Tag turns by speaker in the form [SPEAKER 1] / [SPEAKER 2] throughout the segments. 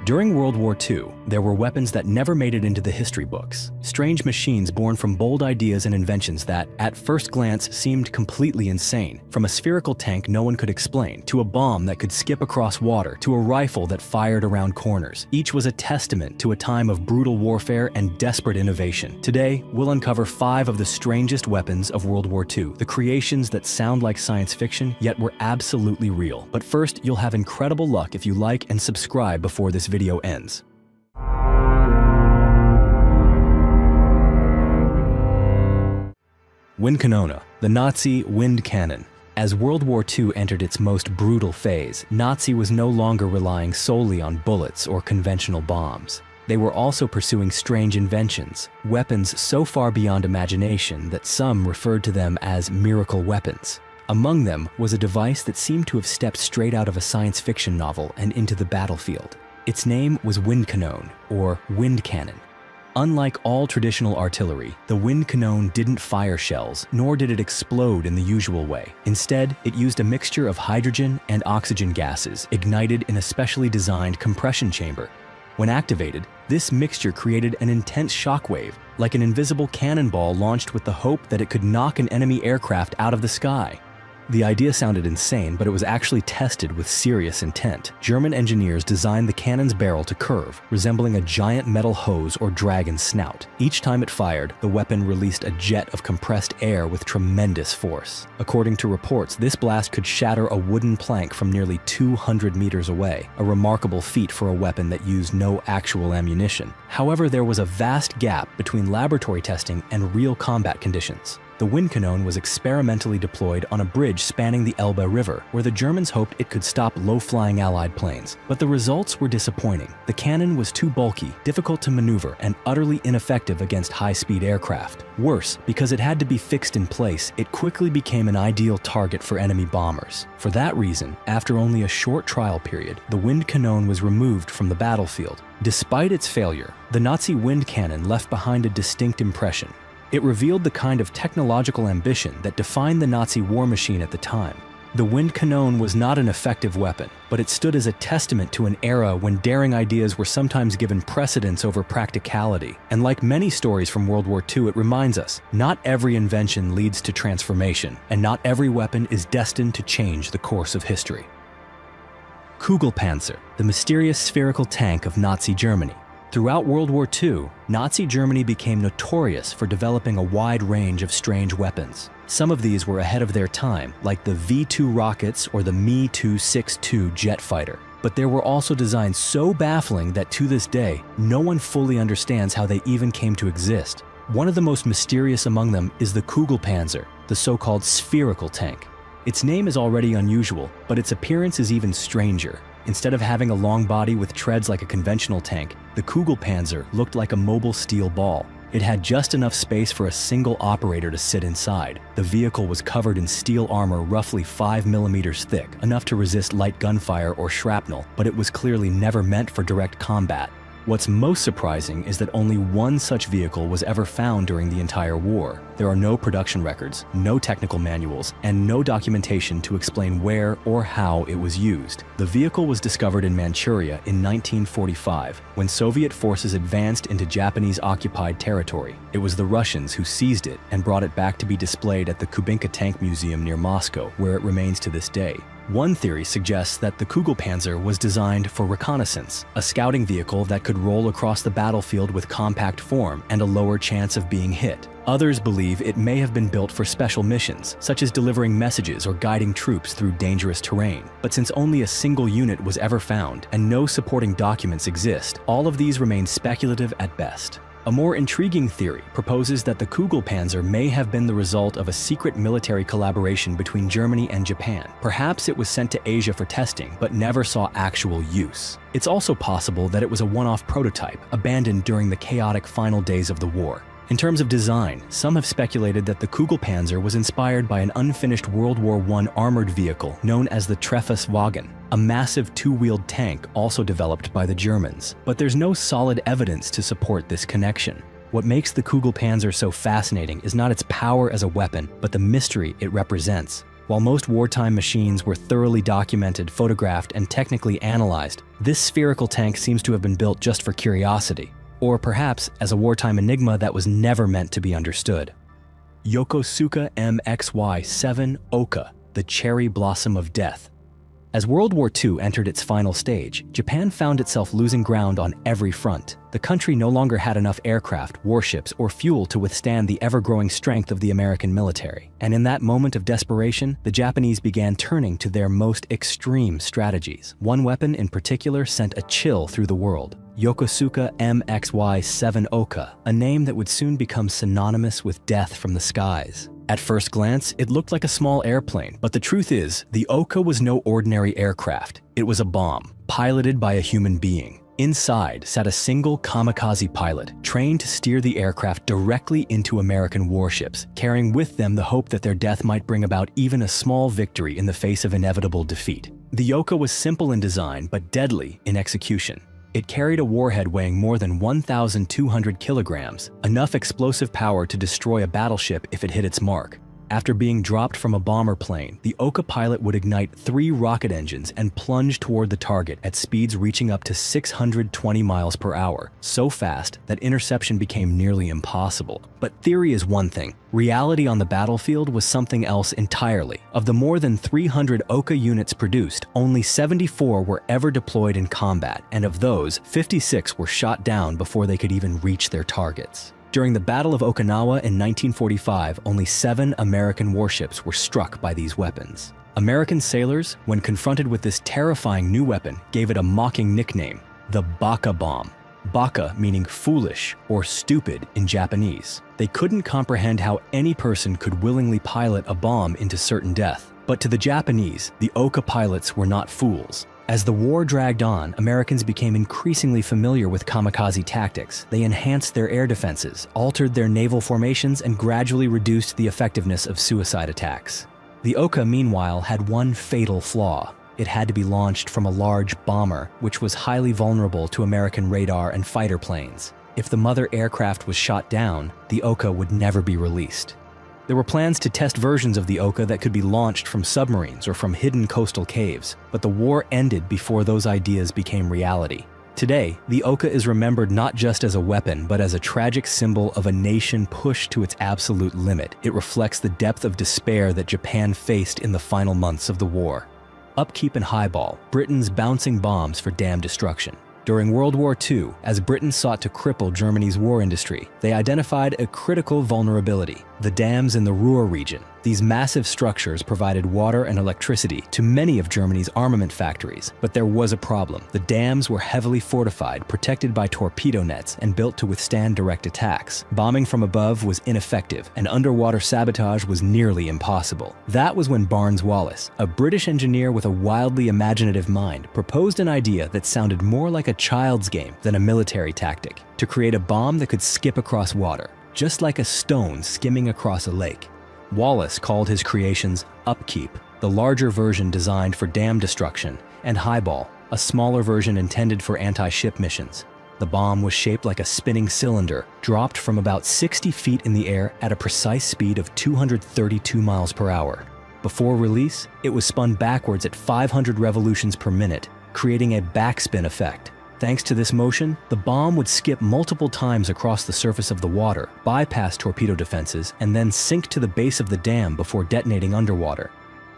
[SPEAKER 1] During World War II, there were weapons that never made it into the history books. Strange machines born from bold ideas and inventions that, at first glance, seemed completely insane. From a spherical tank no one could explain, to a bomb that could skip across water, to a rifle that fired around corners. Each was a testament to a time of brutal warfare and desperate innovation. Today, we'll uncover 5 of the strangest weapons of World War II, the creations that sound like science fiction, yet were absolutely real. But first, you'll have incredible luck if you like and subscribe before this video ends. Windkanone, the Nazi wind cannon. As World War II entered its most brutal phase, Nazi was no longer relying solely on bullets or conventional bombs. They were also pursuing strange inventions, weapons so far beyond imagination that some referred to them as miracle weapons. Among them was a device that seemed to have stepped straight out of a science fiction novel and into the battlefield. Its name was Windkanone, or wind cannon. Unlike all traditional artillery, the Windkanone didn't fire shells, nor did it explode in the usual way. Instead, it used a mixture of hydrogen and oxygen gases ignited in a specially designed compression chamber. When activated, this mixture created an intense shockwave, like an invisible cannonball launched with the hope that it could knock an enemy aircraft out of the sky. The idea sounded insane, but it was actually tested with serious intent. German engineers designed the cannon's barrel to curve, resembling a giant metal hose or dragon snout. Each time it fired, the weapon released a jet of compressed air with tremendous force. According to reports, this blast could shatter a wooden plank from nearly 200 meters away, a remarkable feat for a weapon that used no actual ammunition. However, there was a vast gap between laboratory testing and real combat conditions. The Windkanone was experimentally deployed on a bridge spanning the Elbe River, where the Germans hoped it could stop low-flying Allied planes. But the results were disappointing. The cannon was too bulky, difficult to maneuver, and utterly ineffective against high-speed aircraft. Worse, because it had to be fixed in place, it quickly became an ideal target for enemy bombers. For that reason, after only a short trial period, the Windkanone was removed from the battlefield. Despite its failure, the Nazi wind cannon left behind a distinct impression. It revealed the kind of technological ambition that defined the Nazi war machine at the time. The Windkanone was not an effective weapon, but it stood as a testament to an era when daring ideas were sometimes given precedence over practicality. And like many stories from World War II, it reminds us, not every invention leads to transformation, and not every weapon is destined to change the course of history. Kugelpanzer, the mysterious spherical tank of Nazi Germany. Throughout World War II, Nazi Germany became notorious for developing a wide range of strange weapons. Some of these were ahead of their time, like the V-2 rockets or the Me-262 jet fighter. But there were also designs so baffling that to this day, no one fully understands how they even came to exist. One of the most mysterious among them is the Kugelpanzer, the so-called spherical tank. Its name is already unusual, but its appearance is even stranger. Instead of having a long body with treads like a conventional tank, the Kugelpanzer looked like a mobile steel ball. It had just enough space for a single operator to sit inside. The vehicle was covered in steel armor roughly 5 millimeters thick, enough to resist light gunfire or shrapnel, but it was clearly never meant for direct combat. What's most surprising is that only one such vehicle was ever found during the entire war. There are no production records, no technical manuals, and no documentation to explain where or how it was used. The vehicle was discovered in Manchuria in 1945, when Soviet forces advanced into Japanese-occupied territory. It was the Russians who seized it and brought it back to be displayed at the Kubinka Tank Museum near Moscow, where it remains to this day. One theory suggests that the Kugelpanzer was designed for reconnaissance, a scouting vehicle that could roll across the battlefield with compact form and a lower chance of being hit. Others believe it may have been built for special missions, such as delivering messages or guiding troops through dangerous terrain. But since only a single unit was ever found and no supporting documents exist, all of these remain speculative at best. A more intriguing theory proposes that the Kugelpanzer may have been the result of a secret military collaboration between Germany and Japan. Perhaps it was sent to Asia for testing, but never saw actual use. It's also possible that it was a one-off prototype, abandoned during the chaotic final days of the war. In terms of design, some have speculated that the Kugelpanzer was inspired by an unfinished World War I armored vehicle known as the Treffuswagen, a massive two-wheeled tank also developed by the Germans. But there's no solid evidence to support this connection. What makes the Kugelpanzer so fascinating is not its power as a weapon, but the mystery it represents. While most wartime machines were thoroughly documented, photographed, and technically analyzed, this spherical tank seems to have been built just for curiosity, or perhaps as a wartime enigma that was never meant to be understood. Yokosuka MXY-7 Oka, the cherry blossom of death. As World War II entered its final stage, Japan found itself losing ground on every front. The country no longer had enough aircraft, warships, or fuel to withstand the ever-growing strength of the American military. And in that moment of desperation, the Japanese began turning to their most extreme strategies. One weapon in particular sent a chill through the world: Yokosuka MXY-7 Oka, a name that would soon become synonymous with death from the skies. At first glance, it looked like a small airplane, but the truth is, the Oka was no ordinary aircraft. It was a bomb, piloted by a human being. Inside sat a single kamikaze pilot, trained to steer the aircraft directly into American warships, carrying with them the hope that their death might bring about even a small victory in the face of inevitable defeat. The Oka was simple in design, but deadly in execution. It carried a warhead weighing more than 1,200 kilograms, enough explosive power to destroy a battleship if it hit its mark. After being dropped from a bomber plane, the Oka pilot would ignite 3 rocket engines and plunge toward the target at speeds reaching up to 620 miles per hour, so fast that interception became nearly impossible. But theory is one thing. Reality on the battlefield was something else entirely. Of the more than 300 Oka units produced, only 74 were ever deployed in combat, and of those, 56 were shot down before they could even reach their targets. During the Battle of Okinawa in 1945, only 7 American warships were struck by these weapons. American sailors, when confronted with this terrifying new weapon, gave it a mocking nickname: the Baka bomb. Baka meaning foolish or stupid in Japanese. They couldn't comprehend how any person could willingly pilot a bomb into certain death. But to the Japanese, the Oka pilots were not fools. As the war dragged on, Americans became increasingly familiar with kamikaze tactics. They enhanced their air defenses, altered their naval formations, and gradually reduced the effectiveness of suicide attacks. The Oka, meanwhile, had one fatal flaw. It had to be launched from a large bomber, which was highly vulnerable to American radar and fighter planes. If the mother aircraft was shot down, the Oka would never be released. There were plans to test versions of the Oka that could be launched from submarines or from hidden coastal caves, but the war ended before those ideas became reality. Today, the Oka is remembered not just as a weapon, but as a tragic symbol of a nation pushed to its absolute limit. It reflects the depth of despair that Japan faced in the final months of the war. Upkeep and highball, Britain's bouncing bombs for dam destruction. During World War II, as Britain sought to cripple Germany's war industry, they identified a critical vulnerability: the dams in the Ruhr region. These massive structures provided water and electricity to many of Germany's armament factories, but there was a problem. The dams were heavily fortified, protected by torpedo nets, and built to withstand direct attacks. Bombing from above was ineffective, and underwater sabotage was nearly impossible. That was when Barnes Wallis, a British engineer with a wildly imaginative mind, proposed an idea that sounded more like a child's game than a military tactic: to create a bomb that could skip across water, just like a stone skimming across a lake. Wallis called his creations Upkeep, the larger version designed for dam destruction, and Highball, a smaller version intended for anti-ship missions. The bomb was shaped like a spinning cylinder, dropped from about 60 feet in the air at a precise speed of 232 miles per hour. Before release, it was spun backwards at 500 revolutions per minute, creating a backspin effect. Thanks to this motion, the bomb would skip multiple times across the surface of the water, bypass torpedo defenses, and then sink to the base of the dam before detonating underwater.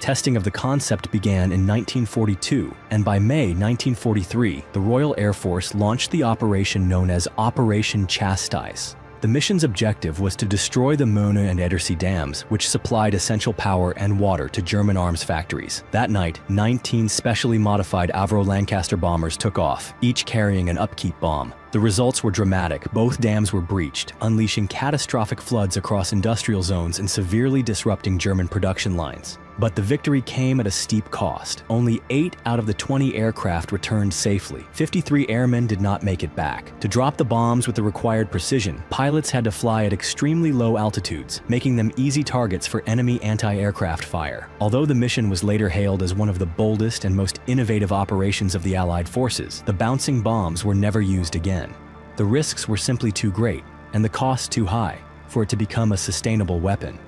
[SPEAKER 1] Testing of the concept began in 1942, and by May 1943, the Royal Air Force launched the operation known as Operation Chastise. The mission's objective was to destroy the Möhne and Edersee dams, which supplied essential power and water to German arms factories. That night, 19 specially modified Avro Lancaster bombers took off, each carrying an upkeep bomb. The results were dramatic. Both dams were breached, unleashing catastrophic floods across industrial zones and severely disrupting German production lines. But the victory came at a steep cost. Only 8 out of the 20 aircraft returned safely. 53 airmen did not make it back. To drop the bombs with the required precision, pilots had to fly at extremely low altitudes, making them easy targets for enemy anti-aircraft fire. Although the mission was later hailed as one of the boldest and most innovative operations of the Allied forces, the bouncing bombs were never used again. The risks were simply too great, and the cost too high, for it to become a sustainable weapon.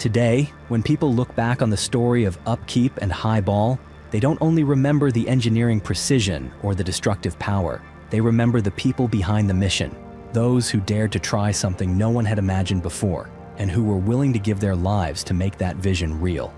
[SPEAKER 1] Today, when people look back on the story of upkeep and highball, they don't only remember the engineering precision or the destructive power, they remember the people behind the mission, those who dared to try something no one had imagined before, and who were willing to give their lives to make that vision real.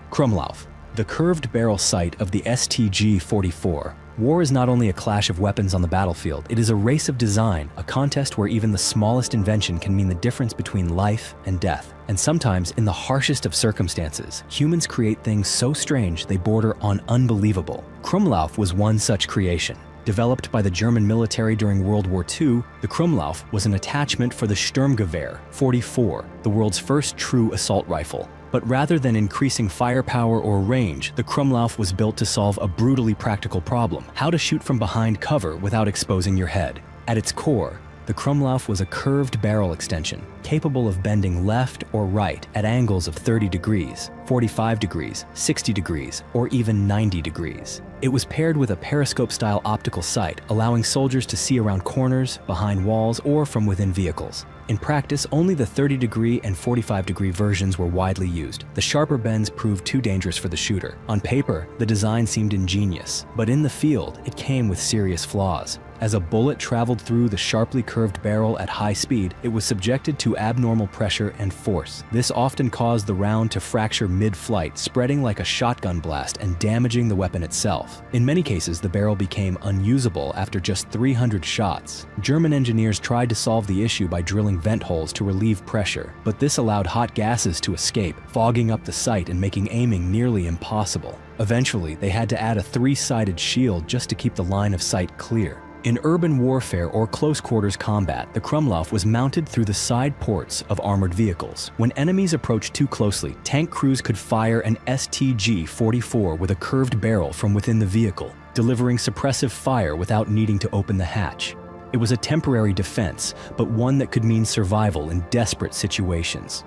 [SPEAKER 1] Krumlauf, the curved barrel sight of the STG-44. War is not only a clash of weapons on the battlefield, it is a race of design, a contest where even the smallest invention can mean the difference between life and death. And sometimes, in the harshest of circumstances, humans create things so strange they border on unbelievable. Krumlauf was one such creation. Developed by the German military during World War II, the Krumlauf was an attachment for the Sturmgewehr 44, the world's first true assault rifle. But rather than increasing firepower or range, the Krumlauf was built to solve a brutally practical problem: how to shoot from behind cover without exposing your head. At its core, the Krumlauf was a curved barrel extension, capable of bending left or right at angles of 30 degrees, 45 degrees, 60 degrees, or even 90 degrees. It was paired with a periscope-style optical sight, allowing soldiers to see around corners, behind walls, or from within vehicles. In practice, only the 30-degree and 45-degree versions were widely used. The sharper bends proved too dangerous for the shooter. On paper, the design seemed ingenious, but in the field, it came with serious flaws. As a bullet traveled through the sharply curved barrel at high speed, it was subjected to abnormal pressure and force. This often caused the round to fracture mid-flight, spreading like a shotgun blast and damaging the weapon itself. In many cases, the barrel became unusable after just 300 shots. German engineers tried to solve the issue by drilling vent holes to relieve pressure, but this allowed hot gases to escape, fogging up the sight and making aiming nearly impossible. Eventually, they had to add a 3-sided shield just to keep the line of sight clear. In urban warfare or close-quarters combat, the Krumlauf was mounted through the side ports of armored vehicles. When enemies approached too closely, tank crews could fire an STG-44 with a curved barrel from within the vehicle, delivering suppressive fire without needing to open the hatch. It was a temporary defense, but one that could mean survival in desperate situations.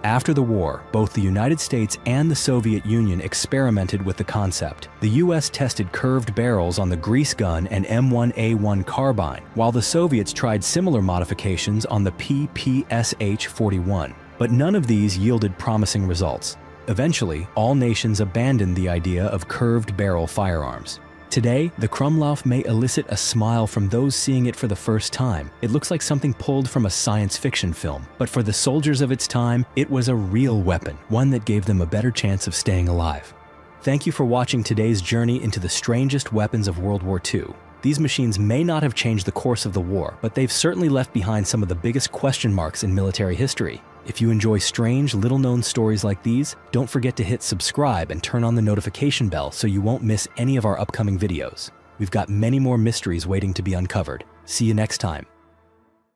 [SPEAKER 1] After the war, both the United States and the Soviet Union experimented with the concept. The US tested curved barrels on the grease gun and M1A1 carbine, while the Soviets tried similar modifications on the PPSH-41. But none of these yielded promising results. Eventually, all nations abandoned the idea of curved barrel firearms. Today, the Krumlauf may elicit a smile from those seeing it for the first time. It looks like something pulled from a science fiction film. But for the soldiers of its time, it was a real weapon, one that gave them a better chance of staying alive. Thank you for watching today's journey into the strangest weapons of World War II. These machines may not have changed the course of the war, but they've certainly left behind some of the biggest question marks in military history. If you enjoy strange, little-known stories like these, don't forget to hit subscribe and turn on the notification bell so you won't miss any of our upcoming videos. We've got many more mysteries waiting to be uncovered. See you next time.